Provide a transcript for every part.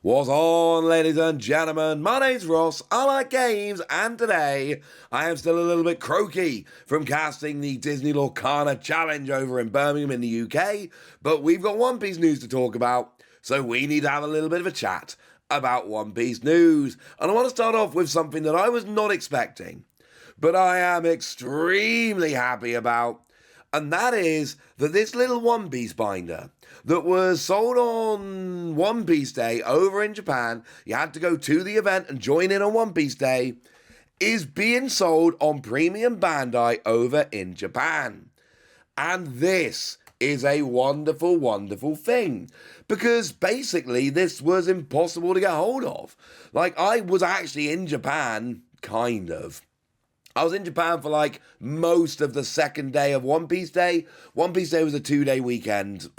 What's on, ladies and gentlemen? My name's Ross, I like games, and today I am still a little bit croaky from casting the Disney Lorcana Challenge over in Birmingham in the UK, but we've got One Piece news to talk about, so we need to have a little bit of a chat about One Piece news. And I want to start off with something that I was not expecting, but I am extremely happy about, and that is that this little One Piece binder that was sold on One Piece Day over in Japan, you had to go to the event and join in on One Piece Day, is being sold on Premium Bandai over in Japan. And this is a wonderful, wonderful thing, because basically this was impossible to get hold of. Like, I was actually in Japan, kind of. I was in Japan for like most of the second day of One Piece Day. One Piece Day was a 2-day weekend.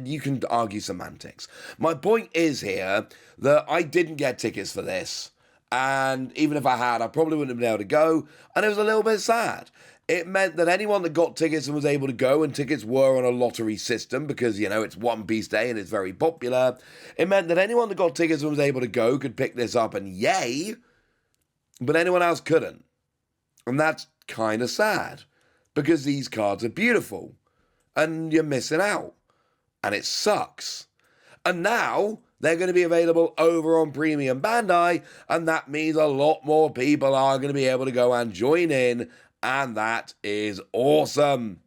You can argue semantics. My point is here that I didn't get tickets for this. And even if I had, I probably wouldn't have been able to go. And it was a little bit sad. It meant that anyone that got tickets and was able to go, and tickets were on a lottery system because, you know, it's One Piece Day and it's very popular. It meant that anyone that got tickets and was able to go could pick this up and yay. But anyone else couldn't. And that's kind of sad, because these cards are beautiful, and you're missing out, and it sucks. And now they're going to be available over on Premium Bandai, and that means a lot more people are going to be able to go and join in, and that is awesome.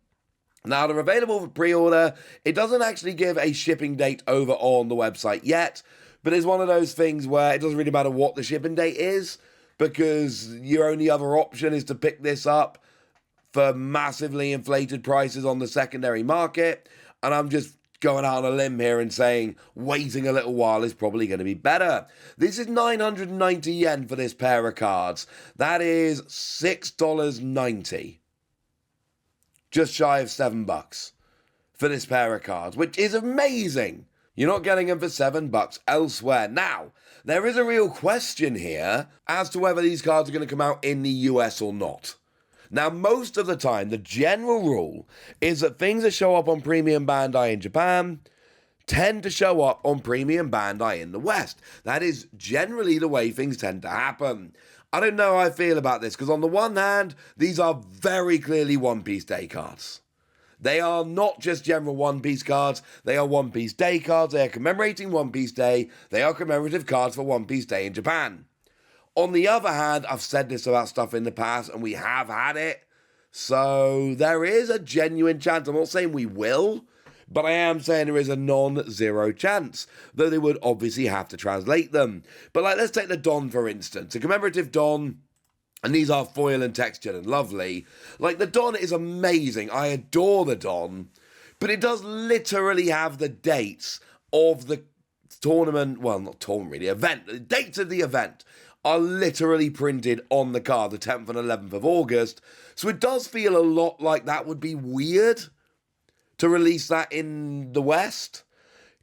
Now, they're available for pre-order. It doesn't actually give a shipping date over on the website yet, but it's one of those things where it doesn't really matter what the shipping date is, because your only other option is to pick this up for massively inflated prices on the secondary market. And I'm just going out on a limb here and saying waiting a little while is probably going to be better. This is 990 yen for this pair of cards. That is $6.90. Just shy of $7 for this pair of cards, which is amazing. You're not getting them for $7 elsewhere. Now, there is a real question here as to whether these cards are going to come out in the US or not. Now, most of the time, the general rule is that things that show up on Premium Bandai in Japan tend to show up on Premium Bandai in the West. That is generally the way things tend to happen. I don't know how I feel about this, because on the one hand, these are very clearly One Piece Day cards. They are not just general One Piece cards, they are One Piece Day cards, they are commemorating One Piece Day, they are commemorative cards for One Piece Day in Japan. On the other hand, I've said this about stuff in the past, and we have had it, so there is a genuine chance. I'm not saying we will, but I am saying there is a non-zero chance, though they would obviously have to translate them. But like, let's take the Don for instance, a commemorative Don. And these are foil and textured and lovely. Like, the Don is amazing. I adore the Don. But it does literally have the dates of the tournament. Well, not tournament really. Event. The dates of the event are literally printed on the card, the 10th and 11th of August. So it does feel a lot like that would be weird to release that in the West.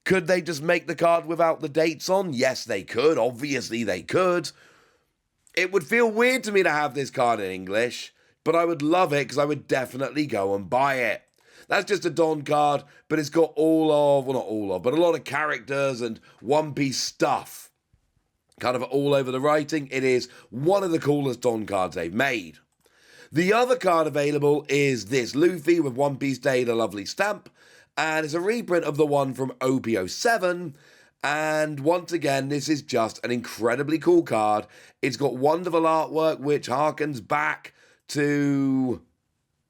Could they just make the card without the dates on? Yes, they could. Obviously, they could. It would feel weird to me to have this card in English, but I would love it because I would definitely go and buy it. That's just a Don card, but it's got all of, well, not all of, but a lot of characters and One Piece stuff kind of all over the writing. It is one of the coolest Don cards they've made. The other card available is this Luffy with One Piece Day, the lovely stamp, and it's a reprint of the one from OP07. And once again, this is just an incredibly cool card. It's got wonderful artwork, which harkens back to,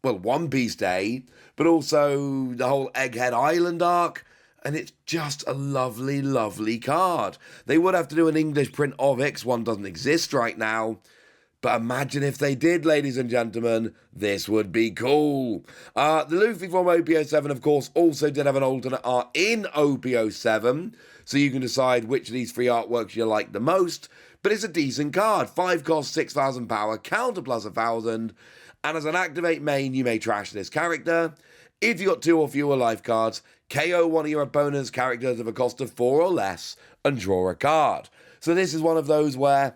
well, One Piece Day, but also the whole Egghead Island arc. And it's just a lovely, lovely card. They would have to do an English print of it, 'cause one doesn't exist right now. But imagine if they did, ladies and gentlemen. This would be cool. The Luffy from OP07, of course, also did have an alternate art in OP07. So you can decide which of these three artworks you like the most. But it's a decent card. 5 cost, 6,000 power, counter plus 1,000. And as an activate main, you may trash this character. If you got 2 or fewer life cards, KO one of your opponent's characters of a cost of 4 or less and draw a card. So this is one of those where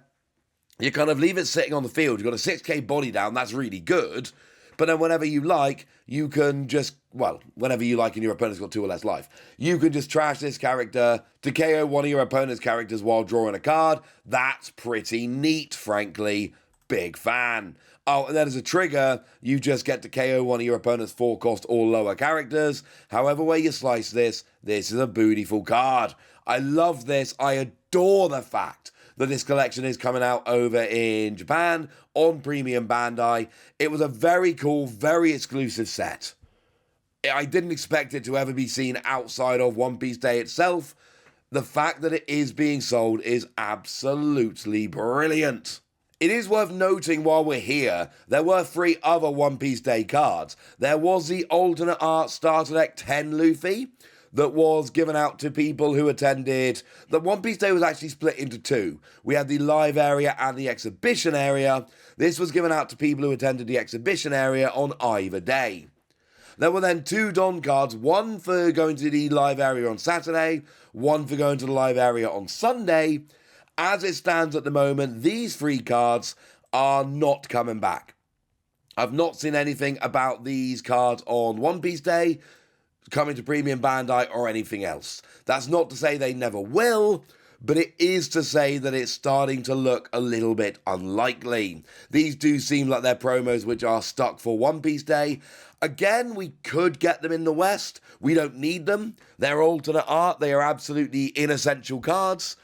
you kind of leave it sitting on the field. You've got a 6k body down, that's really good. But then whenever you like, you can just, well, whenever you like and your opponent's got 2 or less life, you can just trash this character to KO one of your opponent's characters while drawing a card. That's pretty neat, frankly. Big fan. Oh, and then as a trigger, you just get to KO one of your opponent's 4-cost or lower characters. However way you slice this is a beautiful card. I love this. I adore the fact that this collection is coming out over in Japan on Premium Bandai. It was a very cool, very exclusive set. I didn't expect it to ever be seen outside of One Piece Day itself. The fact that it is being sold is absolutely brilliant. It is worth noting while we're here, there were 3 other One Piece Day cards. There was the alternate art starter deck 10 Luffy that was given out to people who attended. The One Piece Day was actually split into 2. We had the live area and the exhibition area. This was given out to people who attended the exhibition area on either day. There were then 2 Don cards, one for going to the live area on Saturday, one for going to the live area on Sunday. As it stands at the moment, these 3 cards are not coming back. I've not seen anything about these cards on One Piece Day coming to Premium Bandai or anything else. That's not to say they never will, but it is to say that it's starting to look a little bit unlikely. These do seem like they're promos which are stuck for One Piece Day. Again, we could get them in the West. We don't need them. They're alternate art. They are absolutely inessential cards.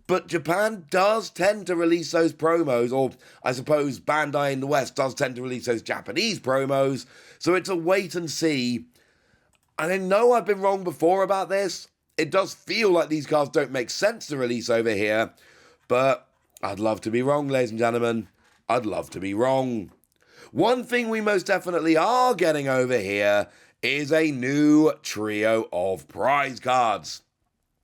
But Japan does tend to release those promos, or I suppose Bandai in the West does tend to release those Japanese promos, so it's a wait and see. And I know I've been wrong before about this. It does feel like these cards don't make sense to release over here, but I'd love to be wrong, ladies and gentlemen. I'd love to be wrong. One thing we most definitely are getting over here is a new trio of prize cards.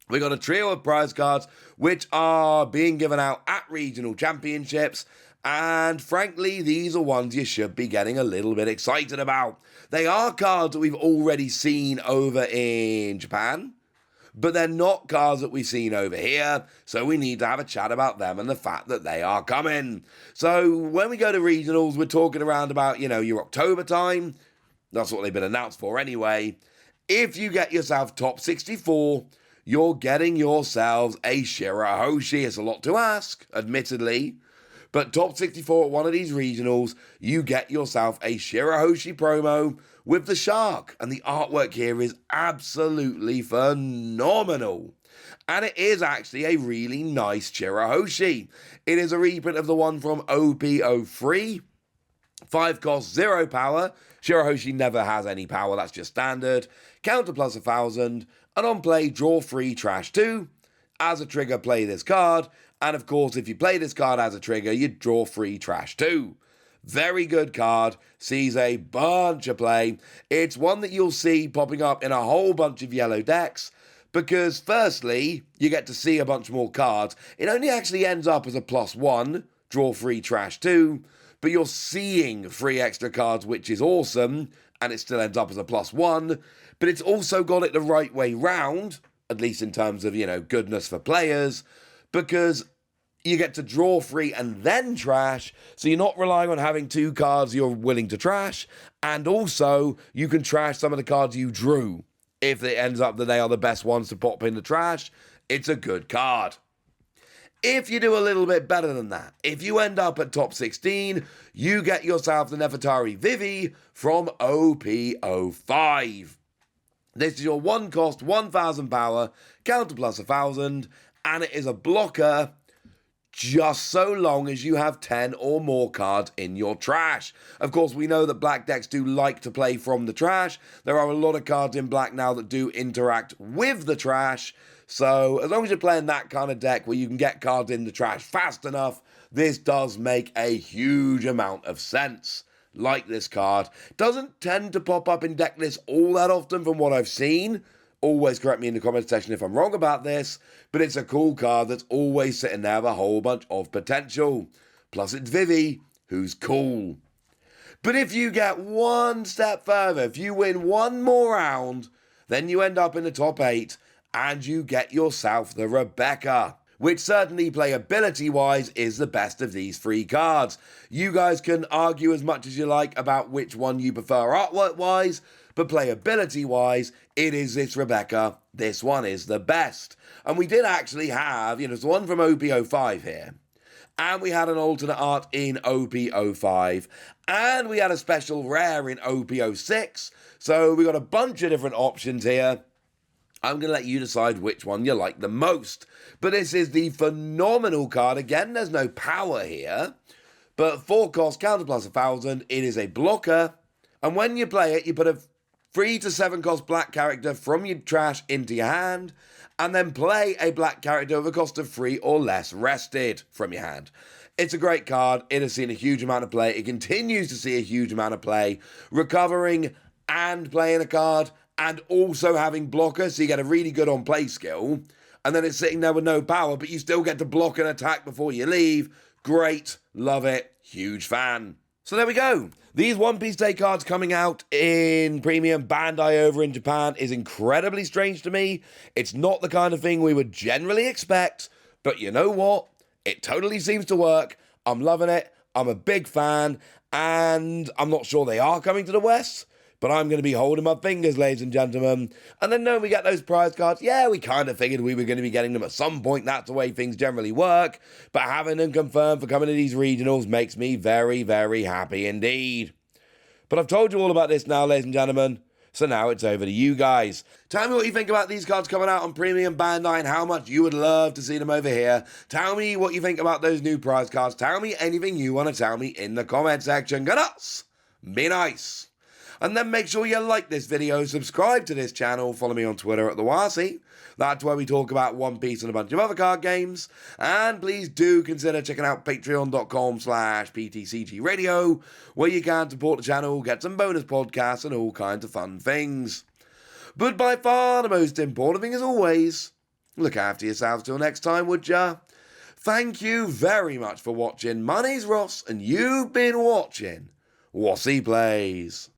We got a trio of prize cards which are being given out at regional championships, and frankly, these are ones you should be getting a little bit excited about. They are cards that we've already seen over in Japan, but they're not cards that we've seen over here, so we need to have a chat about them and the fact that they are coming. So when we go to regionals, we're talking around about, your October time. That's what they've been announced for anyway. If you get yourself top 64, you're getting yourselves a Shirahoshi. It's a lot to ask, admittedly. But top 64 at one of these regionals, you get yourself a Shirahoshi promo with the shark. And the artwork here is absolutely phenomenal. And it is actually a really nice Shirahoshi. It is a reprint of the one from OP03. 5 cost, 0 power. Shirahoshi never has any power, that's just standard. Counter plus 1,000. And on play, draw 3, trash 2. As a trigger, play this card. And of course, if you play this card as a trigger, you draw 3, trash 2. Very good card. Sees a bunch of play. It's one that you'll see popping up in a whole bunch of yellow decks. Because firstly, you get to see a bunch more cards. It only actually ends up as a +1, draw 3, trash 2. But you're seeing 3 extra cards, which is awesome. And it still ends up as a +1. But it's also got it the right way round, at least in terms of, goodness for players, because you get to draw 3 and then trash, so you're not relying on having 2 cards you're willing to trash, and also you can trash some of the cards you drew. If it ends up that they are the best ones to pop in the trash, it's a good card. If you do a little bit better than that, if you end up at top 16, you get yourself the Nefertari Vivi from OP05. This is your 1 cost, 1,000 power, counter plus 1,000, and it is a blocker just so long as you have 10 or more cards in your trash. Of course, we know that black decks do like to play from the trash. There are a lot of cards in black now that do interact with the trash. So as long as you're playing that kind of deck where you can get cards in the trash fast enough, this does make a huge amount of sense. Like this card. Doesn't tend to pop up in deck lists all that often from what I've seen. Always correct me in the comment section if I'm wrong about this, but it's a cool card that's always sitting there with a whole bunch of potential. Plus it's Vivi, who's cool. But if you get one step further, if you win one more round, then you end up in the top 8 and you get yourself the Rebecca. which certainly playability-wise is the best of these three cards. You guys can argue as much as you like about which one you prefer artwork-wise, but playability-wise, it is this Rebecca. This one is the best. And we did actually have, the one from OP05 here. And we had an alternate art in OP05. And we had a special rare in OP06. So we got a bunch of different options here. I'm going to let you decide which one you like the most. But this is the phenomenal card. Again, there's no power here. But 4 cost, counter plus 1,000. It is a blocker. And when you play it, you put a 3 to 7 cost black character from your trash into your hand. And then play a black character with a cost of 3 or less rested from your hand. It's a great card. It has seen a huge amount of play. It continues to see a huge amount of play. Recovering and playing a card and also having blocker, so you get a really good on play skill. And then it's sitting there with no power, but you still get to block and attack before you leave. Great. Love it. Huge fan. So there we go. These One Piece Day cards coming out in Premium Bandai over in Japan is incredibly strange to me. It's not the kind of thing we would generally expect, but you know what? It totally seems to work. I'm loving it. I'm a big fan, and I'm not sure they are coming to the West, but I'm going to be holding my fingers, ladies and gentlemen. And then when we get those prize cards, yeah, we kind of figured we were going to be getting them at some point. That's the way things generally work. But having them confirmed for coming to these regionals makes me very, very happy indeed. But I've told you all about this now, ladies and gentlemen. So now it's over to you guys. Tell me what you think about these cards coming out on Premium Bandai and how much you would love to see them over here. Tell me what you think about those new prize cards. Tell me anything you want to tell me in the comment section. Go nuts! Be nice! And then make sure you like this video, subscribe to this channel, follow me on Twitter at TheWasi. That's where we talk about One Piece and a bunch of other card games. And please do consider checking out patreon.com/PTCG Radio, where you can support the channel, get some bonus podcasts and all kinds of fun things. But by far the most important thing as always, look after yourselves till next time, would ya? Thank you very much for watching. My name's Ross, and you've been watching Wasi Plays.